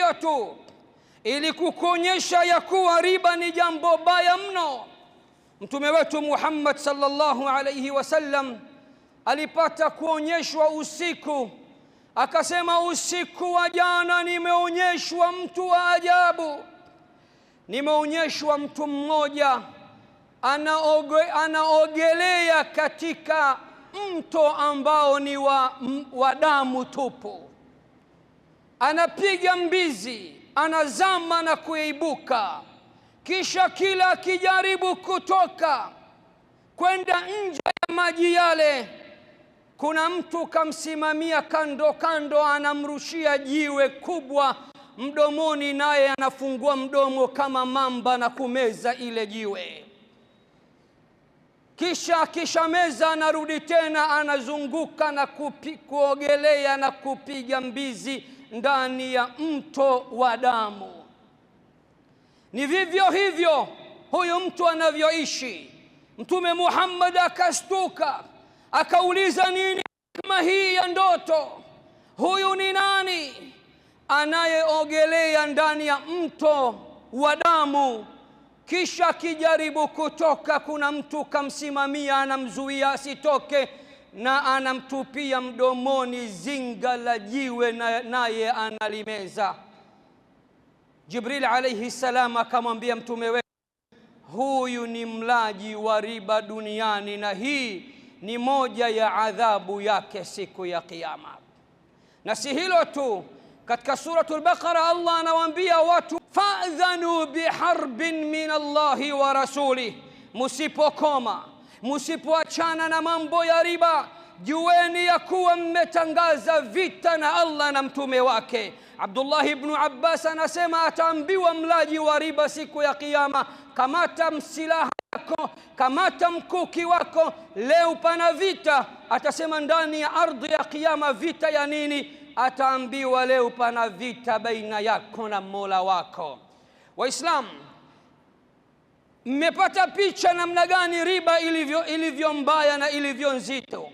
hiyo tu, ili kukuonyesha ya kuwa riba ni jambo baya mno, Mtume wetu Muhammad sallallahu alayhi wasallam alipata kuonyeshwa usiku, akasema, usiku wa jana nimeonyeshwa mtu wa ajabu. Nimeonyeshwa mtu mmoja anaogelea katika mto ambao ni wa damu tupu, anapiga mbizi, anazama na kuibuka, kisha kila akijaribu kutoka kwenda nje ya maji yale, kuna mtu kamsimamia kando kando, anamrushia jiwe kubwa mdomoni, naye anafungua mdomo kama mamba na kumeza ile jiwe. Kisha meza, anarudi tena, anazunguka na kuogelea na kupiga mbizi ndani ya mto wa damu. Ni vivyo hivyo huyu mtu anavyoishi. Mtume Muhammad akastuka, akauliza, nini hikma hii ya ndoto? Huyu ni nani anayeogelea ndani ya mto wa damu, kisha akijaribu kutoka kuna mtu kamsimamia, anamzuia asitoke, na anamtupia mdomoni zinga la jiwe, naye analimeza? Jibril alayhi salam akamwambia mtume wetu, huyu ni mlaji wa riba duniani, na hii ni moja ya adhabu yake siku ya Kiyama. Na si hilo tu, katika suratul Baqara Allah anawaambia watu, fa'dhanu biharbin min Allahi wa rasulih, musipokoma, musipoachana na mambo ya riba, jueni ya kuwa mmetangaza vita na Allah na mtume wake. Abdullah ibn Abbas anasema, ataambiwa mlaji wa riba siku ya Kiyama, kamata msilaha yako, kamata mkuki wako, leo pana vita. Atasema, ndani ya ardhi ya Kiyama vita ya nini? Ataambiwa, leo pana vita baina yako na Mola wako. Waislamu, mmepata picha namna gani riba ilivyo mbaya na ilivyo nzito?